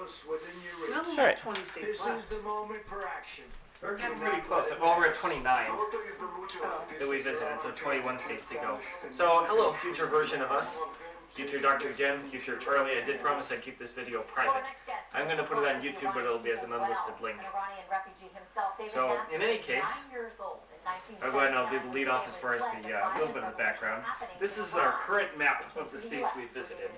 compass within your We only reach. have Alright. 20 states This is left. the moment for action. We're getting pretty close. Well, we're at 29 Oh. that we visited, so 21 states to go. So, hello, future version of us. Future Dr. Jen, future Charlie. I did promise I'd keep this video private. I'm going to put it on YouTube, but it'll be as an unlisted link. So, in any case, I'll go ahead and I'll do the lead off as far as the little bit of the background. This is our current map of the states we've visited.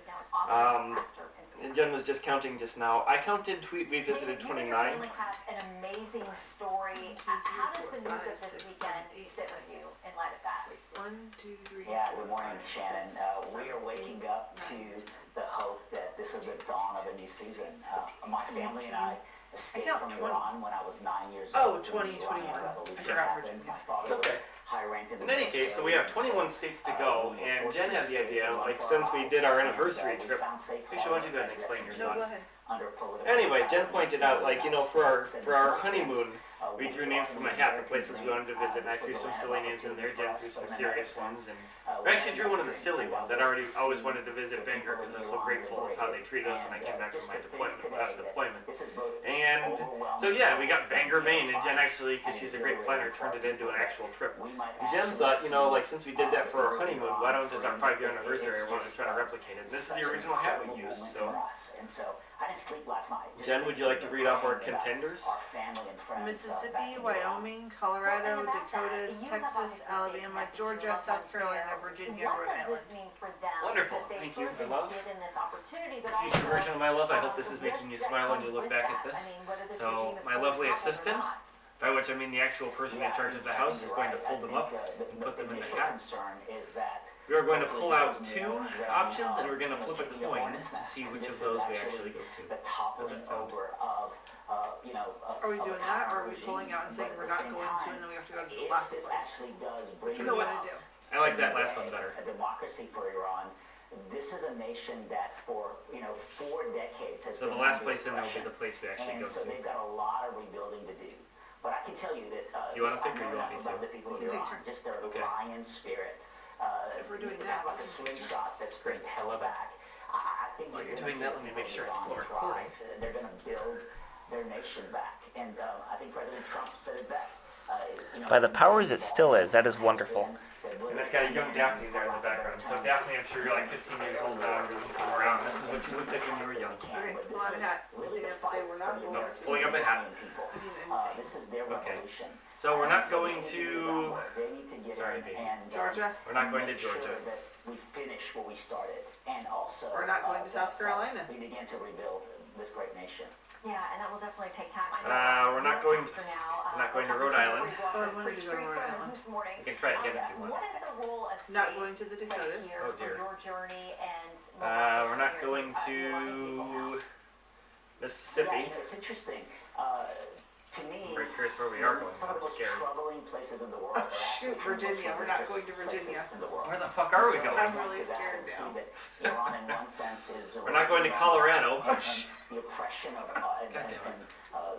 And Jen was just counting just now. I counted we visited 29. You have an amazing story. How does the news of this weekend sit with you in light of that? 1, 2, 3. Yeah, good morning, Shannon. We are waking up to the hope that this is the dawn of a new season. My family and I escaped from Iran when I was 9 years Oh, old. 2021. Iranian I Revolution forgot happened. Virginia. My father was Okay. high-ranked in the In any case, so we have 21 states to go, and Jen had the idea, like, since we did our anniversary trip, actually, why don't you go ahead and explain your No, go thoughts? ahead. Anyway, Jen pointed out, like, you know, for our honeymoon, we drew names from a hat, the places we wanted to visit, and I threw some silly names in there, Jen threw some serious ones, and we actually drew one of the silly ones. I'd always wanted to visit Bangor because I was so grateful of how they treated us when I came back from my last deployment. And so yeah, we got Bangor, Maine, and Jen actually, because she's a great planner, turned it into an actual trip. And Jen thought, you know, like, since we did that for our honeymoon, why don't just our 5-year anniversary, I want to try to replicate it. And this is the original hat we used, so. I didn't sleep last night. Jen, would you like to read off our contenders? Our family and friends, Mississippi, back in Wyoming, Colorado, Dakotas, Texas, Alabama, Georgia, South Carolina, Virginia, What Rhode does Island. this mean for them? Wonderful. Because they've Thank sort you, of my been love. given this opportunity, but Future also, version of my love, I hope this is the making you risk that smile when you comes look with back that. at this. I mean, whether this So, regime is my going to lovely happen or assistant, not. by which I mean the actual person in charge of the house, is going to fold them up and put them in the hat. We are going to pull out 2 options, and we're going to flip a coin to see which of those we actually go to. How does that sound? Are we doing that, or are we pulling out and saying we're not going to, and then we have to go to the last place? Which What do you want to do? I like that last one better. A democracy for Iran. This is a nation that for 4 decades has So been the last under place in there will be oppression. the place we actually And go so to. they've got a lot of rebuilding to do. But I can tell you that Do you want to I pick or know you want enough me to? about the people of You can take Iran, turns. just their Okay. lion spirit. If we're doing they that, have like a we can take slingshot that's great hell back. I think While you're gonna doing see that, the let me people make of sure it's Iran still recording. thrive. They're going to build their nation back. And I think President Trump said it best. By the powers it still is, that is wonderful. And it's got a young Daphne there in the background. So Daphne, I'm sure you're like 15 years old now and you're looking around. This is what you looked like when you were young. Okay, pull out a hat. Really You the have to say fight we're not for the going No, to. pulling up a hat. This is their Okay. revolution. So we're not So going they need to. do that. They need to get Sorry, in baby. and Georgia? We're not going to make sure Georgia. that we finish what we started, and also We're not going to South that, Carolina. We begin to rebuild this great nation. Yeah, and that will definitely take time. I know We're not going- Pastor now, we're not going to we're Rhode talking Island. to Rhode Oh, I Island. wanted to Preached go to 3 Rhode sermons Island. this morning. We can try again if you want. What is the role of Not faith going to the played Dakotas. here Oh, for dear. your journey and We're not going to Mississippi. Yeah, it's interesting. To me, I'm very curious where we are going. some I'm of the most scared. troubling places in the world. Oh, are actually shoot, some of the most Virginia. We're not religious going to Virginia. places in the world. Where the fuck are we So going? I'm I went really to that scared and see now. that Iran, in one sense, is We're not going to Colorado. and the oppression of and, God damn it.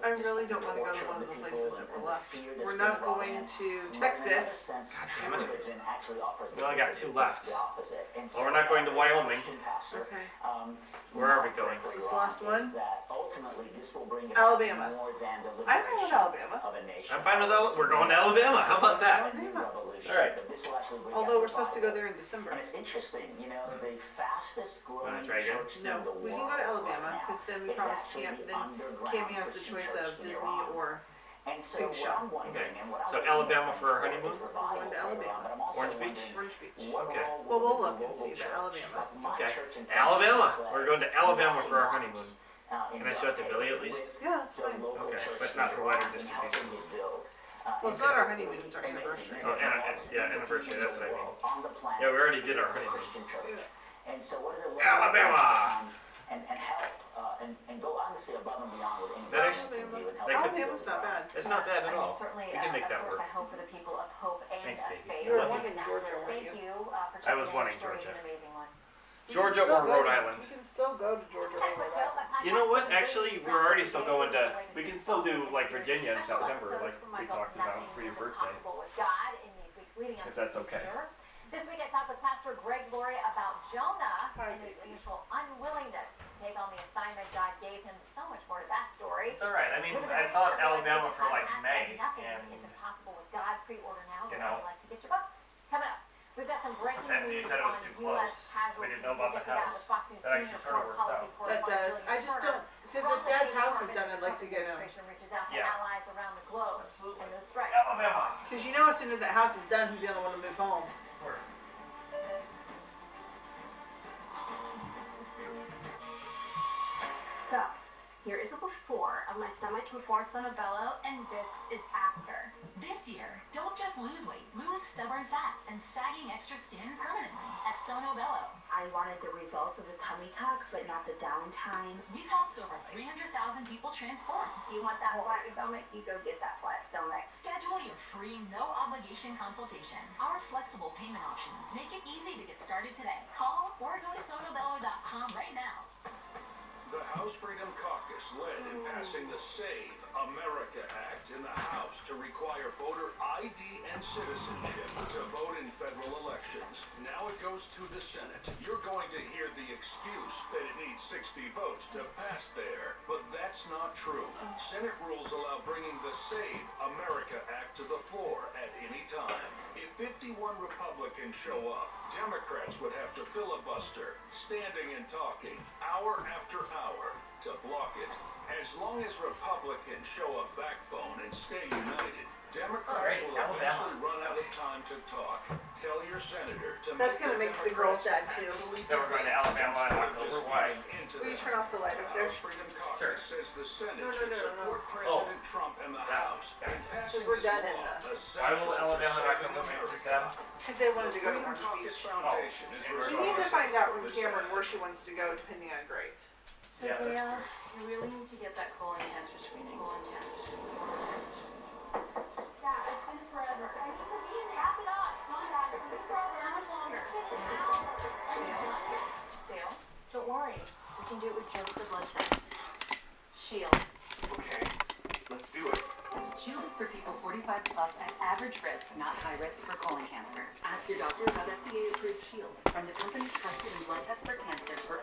I just really the don't want to go to torture one of the people places and that were the left. fear that's We're been not brought going in. to But in another Texas. sense, God true damn it. religion actually offers We only got 2 left. the opposite. And Well, we're not going to as a Wyoming. Christian pastor, Okay. Where are we my prayer going? for Is this the Iran last one? is that ultimately this will bring about Alabama. more than the I'm going with liberation Alabama. of a nation. I'm fine with that. We're going to Alabama. How about that? Alabama. Revolution, All right. but this will actually bring Although out we're supposed to go revival. there in December. And it's interesting, the fastest growing Wanna try again? church No, in the we world can go to Alabama right because now then we is promised actually Camp. the Then underground Cammy has the Christian choice church of in Disney Iran. or And so Big what shot. I'm wondering, Okay. and what I So would Alabama think for our is honeymoon? revival We're going to for Iran, Alabama. but I'm also Orange Beach? wondering Orange Beach. what Okay. role Well, will we'll the look and local see, but church, Alabama. like my Okay. church in Tennessee, Alabama. play We're going to Alabama for our in honeymoon. in Can I show it to dovetailing Billy at least? with Yeah, that's the fine. local Okay, church but in not for wider Iran and helping distribution. it build. Well, it's not our honeymoon, it's our anniversary. Oh, anniversary, that's what I mean. On the planet Yeah, we already did is our the honeymoon. Christian church. And so what does it look Alabama! like and help and go honestly above and beyond what anyone That else can do and help That could- Alabama's not bad. It's not bad at I mean, all. certainly We can make a that source, work. I hope, for the people of hope and Thanks, of baby. faith. You were Well, wanting Ambassador, Georgia, weren't thank you? you for I was checking in. wanting Your story is Georgia. an amazing one. Georgia or Rhode Island? You can still go to Georgia or Rhode Island. You know what? Actually, we're already still going to. We can still do like Virginia in September, like we talked about for your birthday. If that's okay. This week I talked with Pastor Greg Laurie about Jonah and his initial unwillingness to take on the assignment God gave him. So much more to that story. It's all right. I mean, Look at the I great thought part. Alabama Like, for like podcast May, Nothing and is impossible with God. Pre-order now. You But know. I'd like to get your books. Coming up, we've got some breaking And you news said it on was too U.S. close. casualties. We didn't know We'll about get the to that house. with Fox News That senior actually sort of foreign works policy out. That correspondent does. Jillian I just Turner. don't, because From if the Dad's State house is Department, done, the I'd like to Trump get him. administration reaches out to Yeah. allies around the globe Absolutely. in those strikes. Alabama. Because you know as soon as that house is done, he's gonna wanna move home. Of course. So, here is a before of my stomach before Sono Bello, and this is after. This year, don't just lose weight, lose stubborn fat and sagging extra skin permanently at Sono Bello. I wanted the results of the tummy tuck, but not the downtime. We've helped over 300,000 people transform. You want that flat stomach? You go get that flat stomach. Schedule your free, no-obligation consultation. Our flexible payment options make it easy to get started today. Call or go to sonobello.com right now. The House Freedom Caucus led in passing the Save America Act in the House to require voter ID and citizenship to vote in federal elections. Now it goes to the Senate. You're going to hear the excuse that it needs 60 votes to pass there, but that's not true. Senate rules allow bringing the Save America Act to the floor at any time. If 51 Republicans show up, Democrats would have to filibuster, standing and talking, hour after hour, to block it. As long as Republicans show a backbone and stay united, Democrats All will right, Alabama. eventually run out of time to talk. Tell your senator to That's make gonna the make the girls Democrats sad, too. actually That we're going to debate Alabama instead in of just October. Why? giving into Will you them. turn off the light The up there? House Freedom Caucus Sure. says the Senate No, should no. support President Trump and the Yeah. House in passing we're this done in law the- Why essential will to Alabama not saving come to me with America. that? Because they wanted to go to Freedom Orange Caucus Beach. Foundation is We We need to responsible find out for from this Cameron act. where she wants to go depending on grades. So Yeah, that's Dale, you really need to get that colon cancer screening. Yeah, it's been forever. I need to be in there. Wrap it up. Come on, Dad. It's been forever. How much longer? Dale, don't worry. We can do it with just the blood test. Shield. Okay, let's do it. Shield is for people 45 plus at average risk, not high risk for colon cancer. Ask your doctor about FDA-approved Shield from the company trusted in blood tests for cancer for